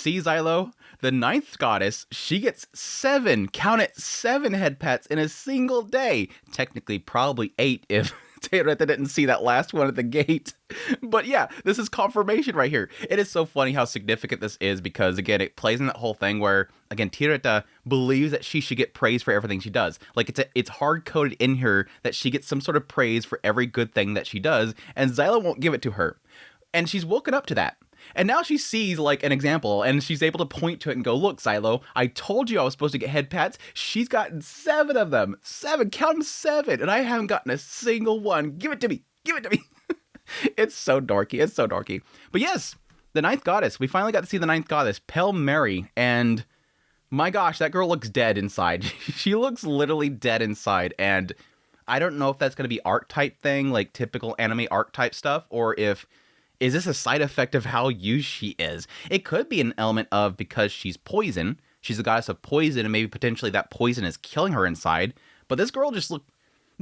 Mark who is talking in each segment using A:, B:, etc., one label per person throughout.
A: see, Xylo, the ninth goddess, she gets 7, count it, 7 head pats in a single day. Technically, probably 8 if Teireta didn't see that last one at the gate. But yeah, this is confirmation right here. It is so funny how significant this is because, again, it plays in that whole thing where, again, Teireta believes that she should get praise for everything she does. Like, it's hard-coded in her that she gets some sort of praise for every good thing that she does, and Xylo won't give it to her. And she's woken up to that. And now she sees, like, an example, and she's able to point to it and go, look, Xylo, I told you I was supposed to get head pats. She's gotten 7 of them. 7, count them, 7. And I haven't gotten a single one. Give it to me. Give it to me. It's so dorky. It's so dorky. But yes, the ninth goddess. We finally got to see the ninth goddess, Pale Mary. And my gosh, that girl looks dead inside. She looks literally dead inside. And I don't know if that's going to be archetype thing, like typical anime archetype stuff, or if... is this a side effect of how used she is? It could be an element of because she's poison. She's a goddess of poison, and maybe potentially that poison is killing her inside. But this girl just look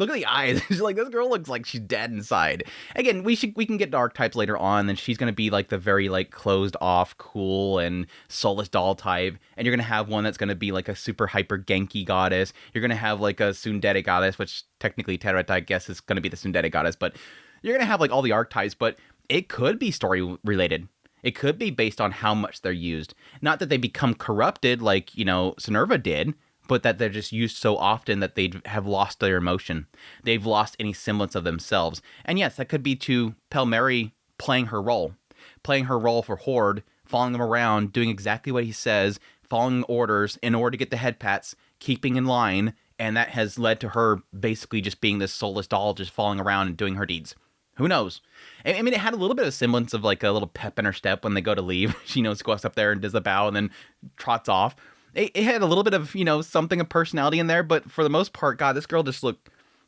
A: at the eyes. She's like, this girl looks like she's dead inside. Again, we can get to archetypes later on, and she's gonna be like the very like closed off, cool and soulless doll type. And you're gonna have one that's gonna be like a super hyper Genki goddess. You're gonna have like a tsundere goddess, which technically Teireta, I guess, is gonna be the tsundere goddess. But you're gonna have like all the archetypes, but it could be story related. It could be based on how much they're used. Not that they become corrupted like, Sinerva did, but that they're just used so often that they have lost their emotion. They've lost any semblance of themselves. And yes, that could be to Pale Mary playing her role for Horde, following him around, doing exactly what he says, following orders in order to get the head pats, keeping in line, and that has led to her basically just being this soulless doll, just following around and doing her deeds. Who knows? I mean, it had a little bit of semblance of like a little pep in her step when they go to leave. She goes up there and does the bow and then trots off. It had a little bit of, something of personality in there, but for the most part, God, this girl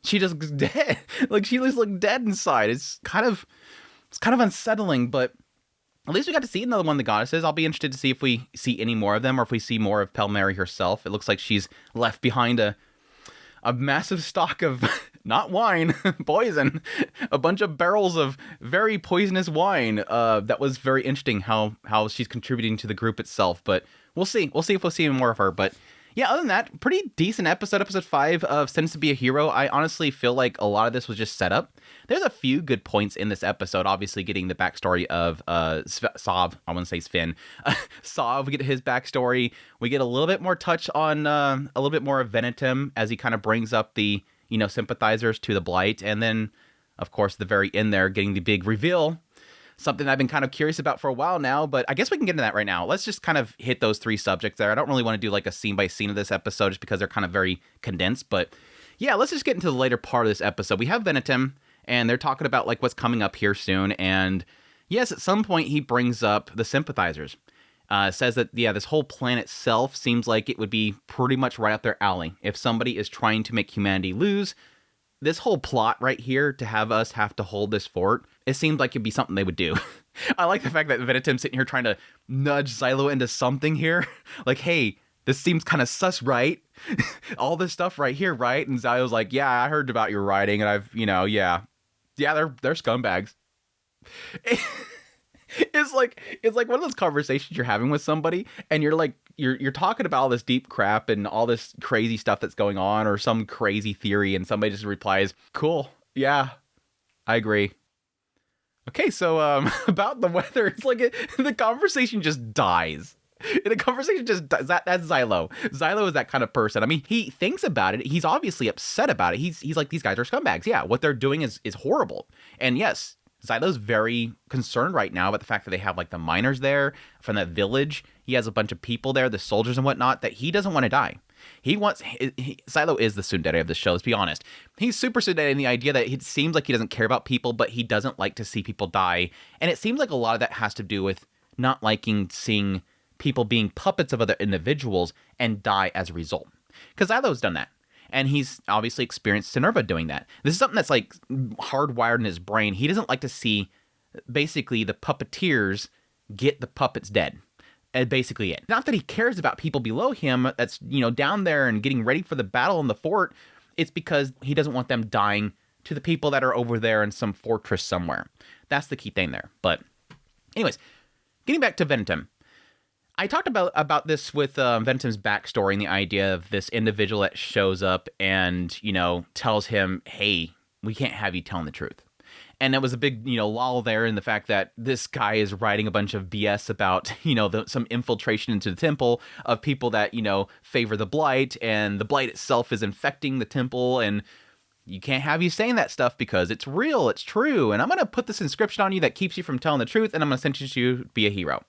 A: she just looks dead. Like, she just looked dead inside. It's kind of unsettling, but at least we got to see another one of the goddesses. I'll be interested to see if we see any more of them or if we see more of Pale Mary herself. It looks like she's left behind a massive stock of, not wine, poison, a bunch of barrels of very poisonous wine. That was very interesting how she's contributing to the group itself, but we'll see. We'll see if we'll see more of her, but yeah, other than that, pretty decent episode 5 of Sentence to be a Hero. I honestly feel like a lot of this was just set up. There's a few good points in this episode, obviously getting the backstory of Sav. I want to say Sven. Sav, we get his backstory. We get a little bit more touch on a little bit more of Venetum as he kind of brings up the, sympathizers to the Blight. And then, of course, the very end there, getting the big reveal. Something I've been kind of curious about for a while now, but I guess we can get into that right now. Let's just kind of hit those 3 subjects there. I don't really want to do like a scene by scene of this episode just because they're kind of very condensed, but yeah, let's just get into the later part of this episode. We have Venetum, and they're talking about like what's coming up here soon, and yes, at some point he brings up the sympathizers. Says that, yeah, this whole plan itself seems like it would be pretty much right up their alley. If somebody is trying to make humanity lose, this whole plot right here to have us have to hold this fort, it seems like it'd be something they would do. I like the fact that Venetum's sitting here trying to nudge Xylo into something here. Like, hey, this seems kind of sus, right? All this stuff right here, right? And Xylo's like, yeah, I heard about your writing, and I've, yeah, they're scumbags. It's like one of those conversations you're having with somebody, and you're like, you're talking about all this deep crap and all this crazy stuff that's going on, or some crazy theory, and somebody just replies, "Cool, yeah, I agree." Okay, so about the weather, it's like the conversation just dies. The conversation just dies. That's Xylo. Xylo is that kind of person. I mean, he thinks about it. He's obviously upset about it. He's like, these guys are scumbags. Yeah, what they're doing is horrible. And yes, Xylo's very concerned right now about the fact that they have like the miners there from that village. He has a bunch of people there, the soldiers and whatnot, that he doesn't want to die. Xylo is the tsundere of the show, let's be honest. He's super tsundere in the idea that it seems like he doesn't care about people, but he doesn't like to see people die. And it seems like a lot of that has to do with not liking seeing people being puppets of other individuals and die as a result. Because Xylo's done that. And he's obviously experienced Sinerva doing that. This is something that's like hardwired in his brain. He doesn't like to see basically the puppeteers get the puppets dead. And basically it. Not that he cares about people below him that's, down there and getting ready for the battle in the fort. It's because he doesn't want them dying to the people that are over there in some fortress somewhere. That's the key thing there. But anyways, getting back to Venetum. I talked about this with Ventum's backstory and the idea of this individual that shows up and, tells him, hey, we can't have you telling the truth. And there was a big, lull there in the fact that this guy is writing a bunch of BS about, some infiltration into the temple of people that, favor the Blight, and the Blight itself is infecting the temple, and you can't have you saying that stuff because it's real, it's true, and I'm going to put this inscription on you that keeps you from telling the truth, and I'm going to sentence you to be a hero.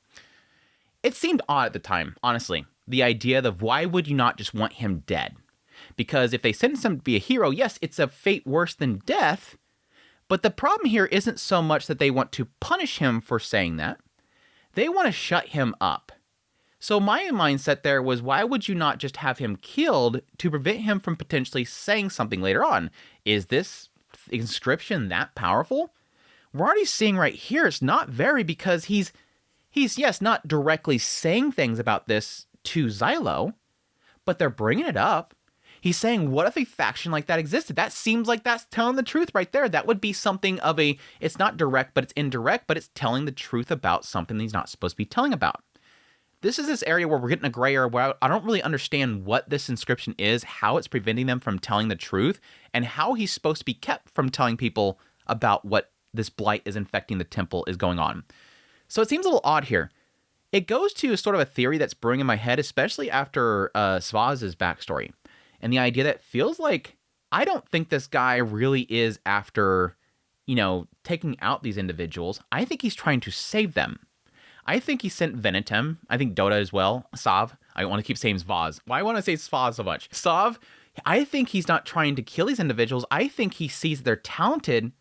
A: It seemed odd at the time, honestly, the idea of why would you not just want him dead? Because if they sentence him to be a hero, yes, it's a fate worse than death, but the problem here isn't so much that they want to punish him for saying that. They want to shut him up. So my mindset there was, why would you not just have him killed to prevent him from potentially saying something later on? Is this inscription that powerful? We're already seeing right here it's not very, because he's yes, not directly saying things about this to Xylo, but they're bringing it up. He's saying, what if a faction like that existed? That seems like that's telling the truth right there. That would be something of it's not direct, but it's indirect, but it's telling the truth about something he's not supposed to be telling about. This is this area where we're getting a gray area where I don't really understand what this inscription is, how it's preventing them from telling the truth, and how he's supposed to be kept from telling people about what this blight is infecting the temple is going on. So it seems a little odd here. It goes to sort of a theory that's brewing in my head, especially after Svaz's backstory. And the idea that feels like, I don't think this guy really is after, taking out these individuals. I think he's trying to save them. I think he sent Venetem. I think Dota as well. Sav. I want to keep saying Svaz. Why want to say Svaz so much? Sav. I think he's not trying to kill these individuals. I think he sees they're talented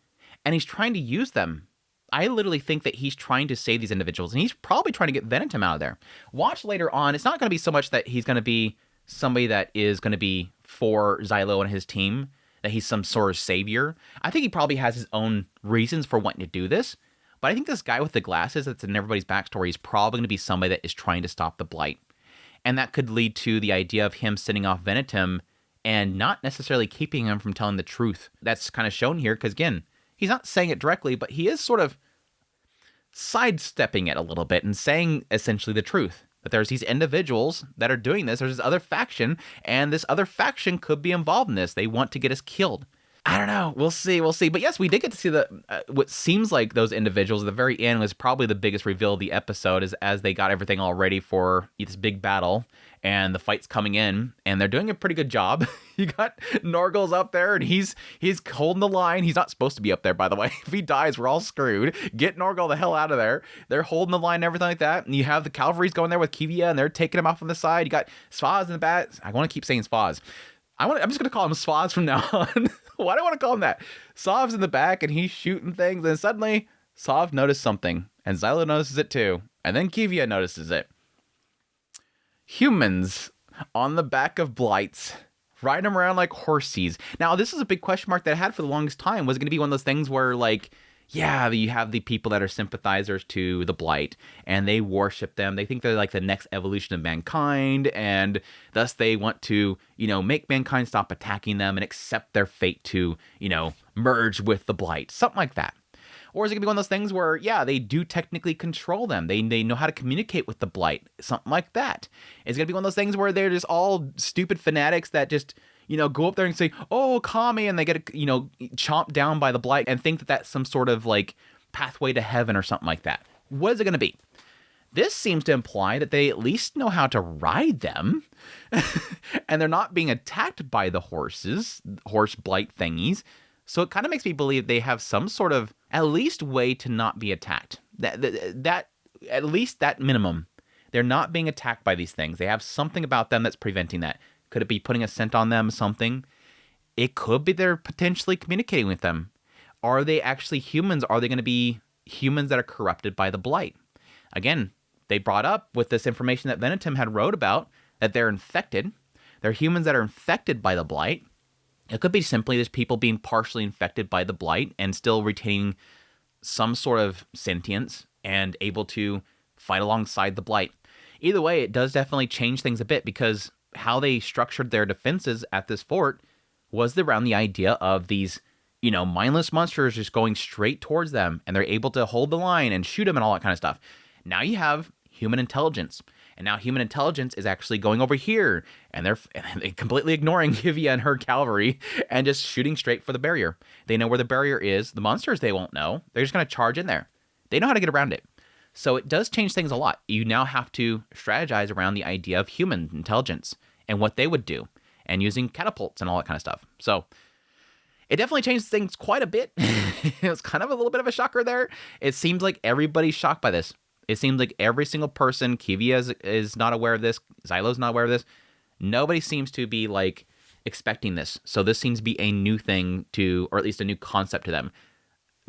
A: and he's trying to use them. I literally think that he's trying to save these individuals, and he's probably trying to get Venetem out of there. Watch later on. It's not going to be so much that he's going to be somebody that is going to be for Xylo and his team, that he's some sort of savior. I think he probably has his own reasons for wanting to do this, but I think this guy with the glasses that's in everybody's backstory is probably going to be somebody that is trying to stop the Blight. And that could lead to the idea of him sending off Venetem and not necessarily keeping him from telling the truth. That's kind of shown here because, again, he's not saying it directly, but he is sort of sidestepping it a little bit and saying essentially the truth. That there's these individuals that are doing this. There's this other faction, and this other faction could be involved in this. They want to get us killed. I don't know. We'll see. But yes, we did get to see what seems like those individuals at the very end was probably the biggest reveal of the episode, is as they got everything all ready for this big battle, and the fight's coming in, and they're doing a pretty good job. You got Norgal's up there, and he's holding the line. He's not supposed to be up there, by the way. If he dies, we're all screwed. Get Norgal the hell out of there. They're holding the line and everything like that. And you have the cavalry's going there with Kivia, and they're taking him off on the side. You got Svaz in the back. I want to keep saying Svaz. I'm just going to call him Svaz from now on. Why do I want to call him that? Sav's in the back, and he's shooting things, and suddenly Sav noticed something, and Xylo notices it too, and then Kivia notices it. Humans on the back of Blights, riding them around like horsies. Now, this is a big question mark that I had for the longest time. Was it going to be one of those things where, like, yeah, you have the people that are sympathizers to the Blight, and they worship them. They think they're like the next evolution of mankind, and thus they want to, make mankind stop attacking them and accept their fate to, merge with the Blight. Something like that. Or is it going to be one of those things where, yeah, they do technically control them. They know how to communicate with the Blight. Something like that. Is it going to be one of those things where they're just all stupid fanatics that just, go up there and say, oh, Kami, and they get, chomped down by the Blight and think that that's some sort of, like, pathway to heaven or something like that. What is it going to be? This seems to imply that they at least know how to ride them, and they're not being attacked by the horse Blight thingies. So it kind of makes me believe they have some sort of, at least, way to not be attacked. That at least that minimum. They're not being attacked by these things. They have something about them that's preventing that. Could it be putting a scent on them, something? It could be they're potentially communicating with them. Are they actually humans? Are they going to be humans that are corrupted by the Blight? Again, they brought up with this information that Venetum had wrote about, that they're infected. They're humans that are infected by the Blight. It could be simply just people being partially infected by the Blight and still retaining some sort of sentience and able to fight alongside the Blight. Either way, it does definitely change things a bit, because how they structured their defenses at this fort was around the idea of these, mindless monsters just going straight towards them, and they're able to hold the line and shoot them and all that kind of stuff. Now you have human intelligence, And now human intelligence is actually going over here, and they're completely ignoring Kivia and her cavalry and just shooting straight for the barrier. They know where the barrier is. The monsters, they won't know. They're just going to charge in there. They know how to get around it. So it does change things a lot. You now have to strategize around the idea of human intelligence and what they would do, and using catapults and all that kind of stuff. So it definitely changed things quite a bit. It was kind of a little bit of a shocker there. It seems like everybody's shocked by this. It seems like every single person, Kivia is not aware of this, Xylo's not aware of this. Nobody seems to be like expecting this. So this seems to be a new thing to, or at least a new concept to them.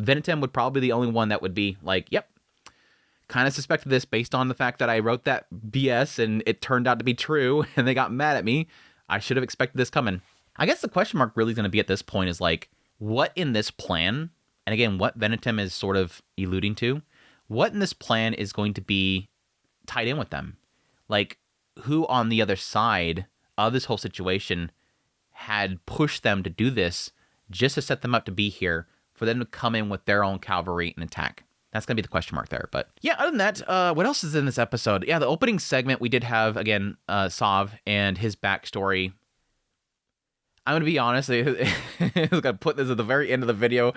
A: Venetem would probably be the only one that would be like, yep, kind of suspected this based on the fact that I wrote that BS and it turned out to be true and they got mad at me. I should have expected this coming. I guess the question mark really is going to be at this point is like, what in this plan, and again, what Venetem is sort of alluding to, what in this plan is going to be tied in with them? Like, who on the other side of this whole situation had pushed them to do this just to set them up to be here for them to come in with their own cavalry and attack? That's going to be the question mark there. But yeah, other than that, what else is in this episode? Yeah, the opening segment, we did have, again, Sav and his backstory. I'm going to be honest, I was going to put this at the very end of the video.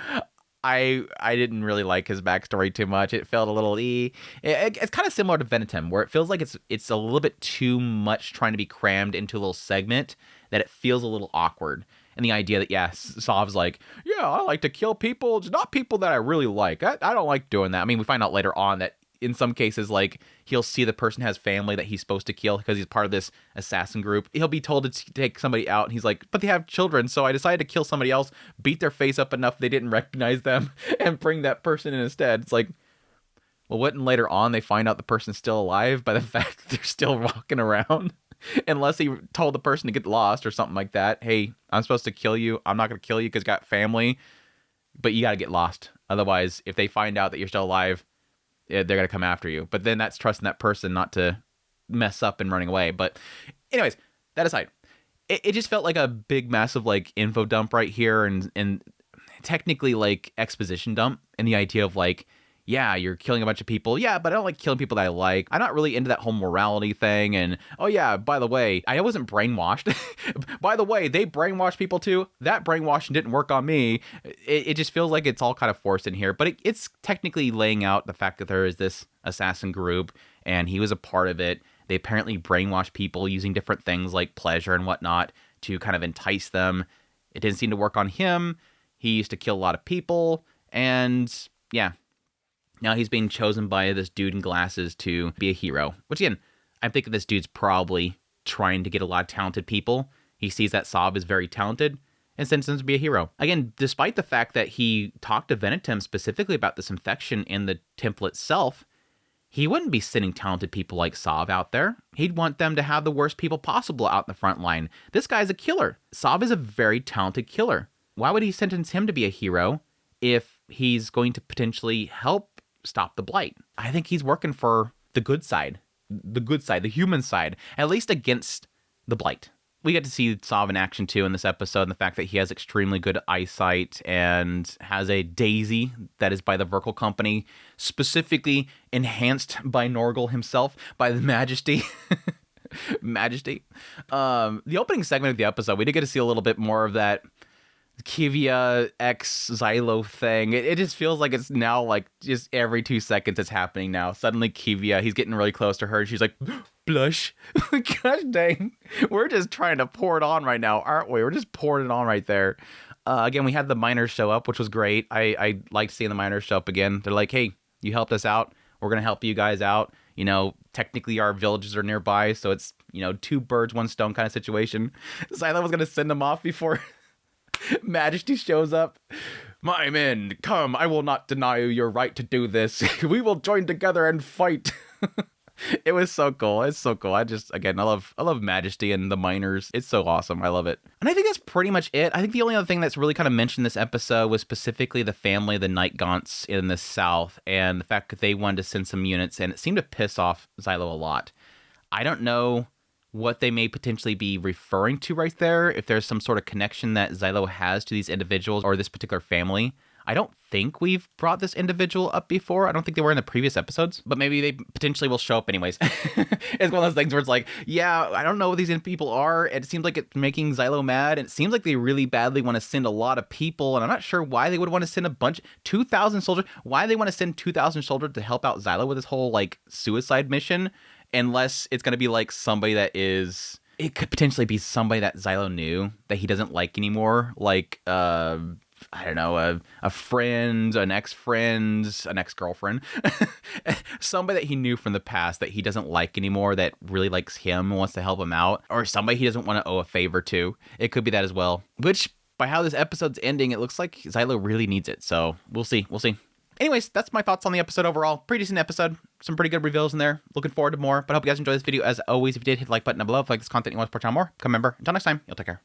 A: I didn't really like his backstory too much. It felt a little it's kind of similar to Venetem, where it feels like it's a little bit too much trying to be crammed into a little segment that it feels a little awkward. And the idea that, yeah, Sav's like, yeah, I like to kill people. It's not people that I really like. I don't like doing that. I mean, we find out later on that in some cases, like, he'll see the person has family that he's supposed to kill because he's part of this assassin group. He'll be told to take somebody out, and he's like, but they have children, so I decided to kill somebody else, beat their face up enough they didn't recognize them, and bring that person in instead. It's like, well, wouldn't later on they find out the person's still alive by the fact that they're still walking around? Unless he told the person to get lost or something like that. Hey, I'm supposed to kill you. I'm not going to kill you because you got family, but you got to get lost. Otherwise, if they find out that you're still alive, they're going to come after you. But then that's trusting that person not to mess up and running away. But anyways, that aside, it just felt like a big, massive like info dump right here, and technically like exposition dump, and the idea of like, yeah, you're killing a bunch of people. Yeah, but I don't like killing people that I like. I'm not really into that whole morality thing. And, oh yeah, by the way, I wasn't brainwashed. By the way, they brainwashed people too. That brainwashing didn't work on me. It just feels like it's all kind of forced in here. But it's technically laying out the fact that there is this assassin group, and he was a part of it. They apparently brainwash people using different things like pleasure and whatnot to kind of entice them. It didn't seem to work on him. He used to kill a lot of people. And, yeah. Now he's being chosen by this dude in glasses to be a hero. Which, again, I'm thinking this dude's probably trying to get a lot of talented people. He sees that Sav is very talented and sends him to be a hero. Again, despite the fact that he talked to Venetem specifically about this infection in the temple itself, he wouldn't be sending talented people like Sav out there. He'd want them to have the worst people possible out in the front line. This guy's a killer. Sav is a very talented killer. Why would he sentence him to be a hero if he's going to potentially help stop the Blight? I think he's working for the good side, the human side, at least against the Blight. We get to see Sav in action too in this episode, and the fact that he has extremely good eyesight and has a daisy that is by the Verkle Company, specifically enhanced by Norgal himself, by the Majesty. Majesty. The opening segment of the episode, we did get to see a little bit more of that Kivia X Xylo thing. It just feels like it's now like just every 2 seconds it's happening now. Suddenly Kivia, he's getting really close to her, and she's like, blush. Gosh dang. We're just trying to pour it on right now, aren't we? We're just pouring it on right there. Again, we had the miners show up, which was great. I liked seeing the miners show up again. They're like, hey, you helped us out. We're going to help you guys out. You know, technically our villages are nearby, so it's, you know, 2 birds, 1 stone kind of situation. Xylo was going to send them off before Majesty shows up. My men, come, I will not deny you your right to do this. We will join together and fight. It was so cool. It's so cool. I love Majesty and the miners. It's so awesome. I love it. And I think that's pretty much it. I think the only other thing that's really kind of mentioned this episode was specifically the family of the Night Gaunts in the south, and the fact that they wanted to send some units, and it seemed to piss off Xylo a lot. I don't know what they may potentially be referring to right there, if there's some sort of connection that Xylo has to these individuals or this particular family. I don't think we've brought this individual up before. I don't think they were in the previous episodes, but maybe they potentially will show up anyways. It's one of those things where it's like, yeah, I don't know what these people are. It seems like it's making Xylo mad. It seems like they really badly want to send a lot of people, and I'm not sure why they would want to send 2,000 soldiers. Why they want to send 2,000 soldiers to help out Xylo with this whole like suicide mission, unless it's going to be like somebody that is... It could potentially be somebody that Xylo knew that he doesn't like anymore, like I don't know, a friend, an ex-friend, an ex-girlfriend, somebody that he knew from the past that he doesn't like anymore, that really likes him and wants to help him out, or somebody he doesn't want to owe a favor to. It could be that as well, which by how this episode's ending, it looks like Xylo really needs it. So we'll see. Anyways, that's my thoughts on the episode overall. Pretty decent episode. Some pretty good reveals in there. Looking forward to more. But I hope you guys enjoyed this video. As always, if you did, hit the like button down below. If you like this content and you want to support channel more, become a member. Until next time, you'll take care.